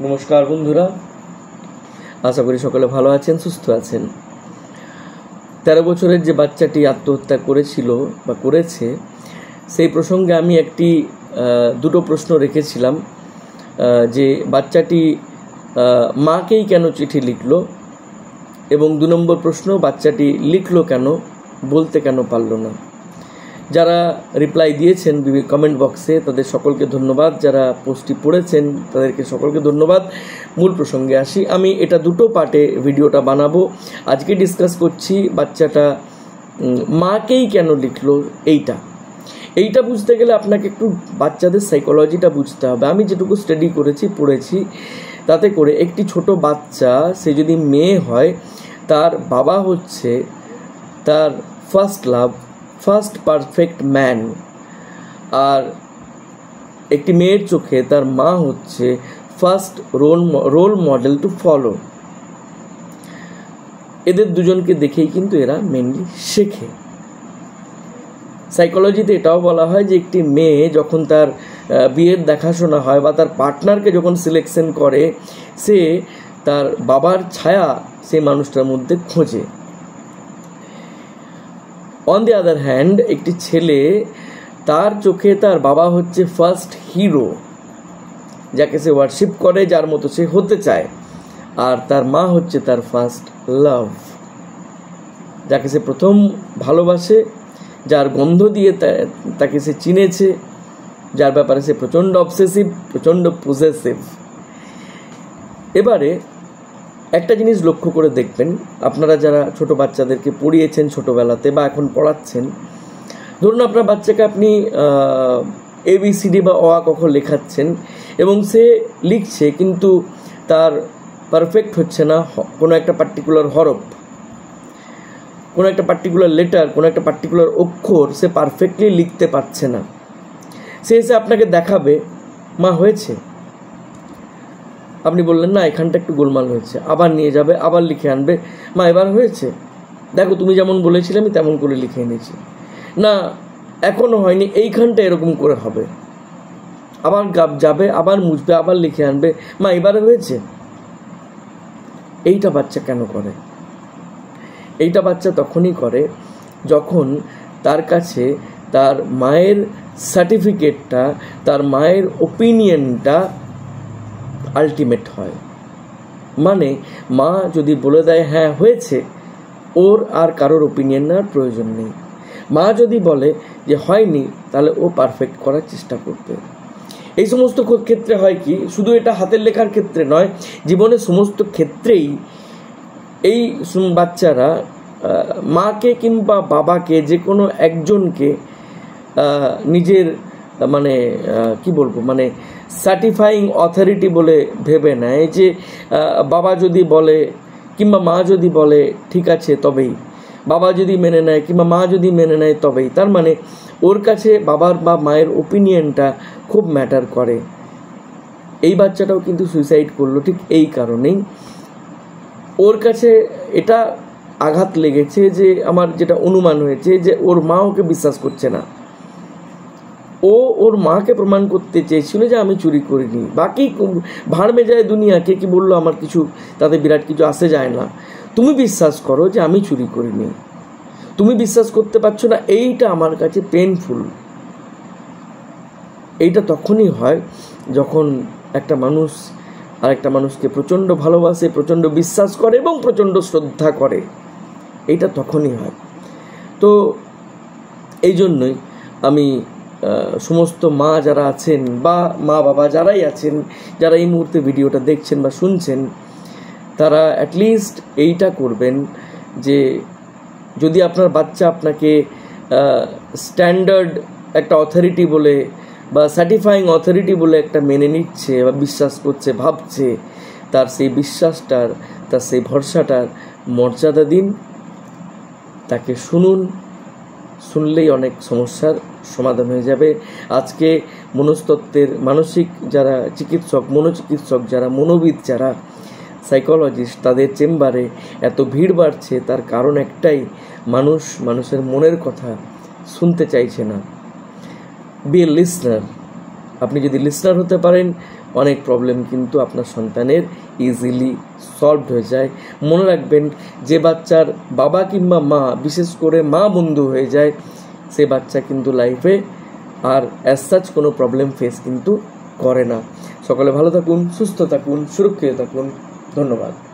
নমস্কার বন্ধুরা, আশা করি সকলে ভালো আছেন, সুস্থ আছেন। 13 বছরের যে বাচ্চাটি আত্মহত্যা করেছিল বা করেছে, সেই প্রসঙ্গে আমি দুটো প্রশ্ন রেখেছিলাম যে বাচ্চাটি মাকেই কেন চিঠি লিখলো, এবং 2 নম্বর প্রশ্ন, বাচ্চাটি লিখলো কেন, বলতে কেন পারল না। যারা রিপ্লাই দিয়েছেন কমেন্ট বক্সে তাদের সকলকে ধন্যবাদ, যারা পোস্টটি পড়েছেন তাদেরকে সকলকে ধন্যবাদ। মূল প্রসঙ্গে আসি। আমি এটা দুটো পার্টে ভিডিওটা বানাবো। আজকে ডিসকাস করছি বাচ্চাটা মাকেই কেন লিখলো। এইটা বুঝতে গেলে আপনাকে একটু বাচ্চাদের সাইকোলজিটা বুঝতে হবে। আমি যেটুকু স্টাডি করেছি, পড়েছি, তাতে করে একটি ছোট বাচ্চা, সে যদি মেয়ে হয়, তার বাবা হচ্ছে তার first love, first perfect man, আর একটি মেয়ের চোখে তার মা হচ্ছে first role model to follow. এদের দুজনকে দেখেই কিন্তু এরা মেনলি শেখে। সাইকোলজিতে এটাও বলা হয় যে একটি মেয়ে যখন তার বিয়ের দেখাশোনা হয় বা তার পার্টনারকে যখন সিলেকশন করে, সে তার বাবার ছায়া সেই মানুষটার মধ্যে খোঁজে। অন দি আদার হ্যান্ড, একটি ছেলে, তার চোখে তার বাবা হচ্ছে ফার্স্ট হিরো, যাকে সে ওয়ার্শিপ করে, যার মতো সে হতে চায়, আর তার মা হচ্ছে তার ফার্স্ট লাভ, যাকে সে প্রথম ভালোবাসে, যার গন্ধ দিয়ে তাকে সে চিনেছে, যার ব্যাপারে সে প্রচণ্ড অবসেসিভ, প্রচণ্ড পজেসিভ। এবারে একটা জিনিস লক্ষ্য করে দেখবেন, আপনারা যারা ছোট বাচ্চাদেরকে পড়িয়েছেন ছোটোবেলাতে বা এখন পড়াচ্ছেন, ধরুন আপনার বাচ্চাকে আপনি ABCD বা অ আ ক খ লেখাচ্ছেন এবং সে লিখছে, কিন্তু তার পারফেক্ট হচ্ছে না কোনো একটা পার্টিকুলার হরফ, কোনো একটা পার্টিকুলার লেটার, কোনো একটা পার্টিকুলার অক্ষর সে পারফেক্টলি লিখতে পারছে না। সে এসে আপনাকে দেখাবে, মা হয়েছে। আপনি বললেন না, এখানটা একটু গোলমাল হয়েছে, আবার নিয়ে যাবে, আবার লিখে আনবে, মা এবার হয়েছে, দেখো তুমি যেমন বলেছিলে আমি তেমন করে লিখে এনেছি। না, এখনও হয়নি, এইখানটা এরকম করে হবে। আবার যাবে, আবার মুছবে, আবার লিখে আনবে, মা এবারে হয়েছে। এইটা বাচ্চা কেন করে? এইটা বাচ্চা তখনই করে যখন তার কাছে তার মায়ের সার্টিফিকেটটা, তার মায়ের ওপিনিয়নটা আলটিমেট হয়। মানে মা যদি বলে দেয় হ্যাঁ হয়েছে, ওর আর কারোর ওপিনিয়ন নেওয়ার প্রয়োজন নেই। মা যদি বলে যে হয়নি, তাহলে ও পারফেক্ট করার চেষ্টা করবে। এই সমস্ত ক্ষেত্রে হয় কি, শুধু এটা হাতের লেখার ক্ষেত্রে নয়, জীবনের সমস্ত ক্ষেত্রেই এই বাচ্চারা মাকে কিংবা বাবাকে, যে কোনো একজনকে নিজের সার্টিফাইং অথরিটি বলে ভেবে নেয়। যে বাবা যদি বলে কিংবা মা যদি বলে ঠিক আছে তবেই, বাবা যদি মেনে নেয় কিংবা মা যদি মেনে নেয় তবেই। তার মানে ওর কাছে বাবার বা মায়ের ওপিনিয়নটা খুব ম্যাটার করে। এই বাচ্চাটাও কিন্তু সুইসাইড করলো ঠিক এই কারণেই। ওর কাছে এটা আঘাত লেগেছে যে, আমার যেটা অনুমান হয়েছে যে ওর মা ওকে বিশ্বাস করছে না। ও ওর মাকে প্রমাণ করতে চেয়েছিল যে আমি চুরি করিনি। বাকি ভাড় মে যায় দুনিয়া, কে কি বললো আমার কিছু তাতে বিরাট কিছু আসে যায় না। তুমি বিশ্বাস করো যে আমি চুরি করিনি, তুমি বিশ্বাস করতে পারছো না, এইটা আমার কাছে পেনফুল। এইটা তখনই হয় যখন একটা মানুষ আর একটা মানুষকে প্রচণ্ড ভালোবাসে, প্রচণ্ড বিশ্বাস করে এবং প্রচণ্ড শ্রদ্ধা করে। এইটা তখনই হয়। তো এই জন্যই আমি সমস্ত মা যারা আছেন বা মা বাবা যারাই আছেন, যারা এই মুহূর্তে ভিডিওটা দেখছেন বা শুনছেন, তারা অ্যাটলিস্ট এইটা করবেন যে যদি আপনার বাচ্চা আপনাকে স্ট্যান্ডার্ড একটা অথরিটি বলে বা সার্টিফাইং অথরিটি বলে একটা মেনে নিচ্ছে বা বিশ্বাস করছে, ভাবছে, তার সেই বিশ্বাসটার, তার সেই ভরসাটার মর্যাদা দিন, তাকে শুনুন। শুনলেই অনেক সমস্যার সমাধান হয়ে যাবে। আজকে মনস্তত্ত্বের মানসিক যারা চিকিৎসক, মনোচিকিৎসক যারা, মনোবিদ যারা, সাইকোলজিস্ট, তাদের চেম্বারে এত ভিড় বাড়ছে, তার কারণ একটাই, মানুষের মনের কথা শুনতে চাইছে না। B A listener. আপনি যদি লিসনার হতে পারেন, অনেক প্রবলেম কিন্তু আপনার সন্তানের ইজিলি সলভড হয়ে যায়। মনে রাখবেন, যে বাচ্চার বাবা কিংবা মা, বিশেষ করে মা বন্ধু হয়ে যায়, সে বাচ্চা কিন্তু লাইফে আর অ্যাজ সাচ কোনো প্রবলেম ফেস কিন্তু করে না। সকলে ভালো থাকুন, সুস্থ থাকুন, সুরক্ষিত থাকুন। ধন্যবাদ।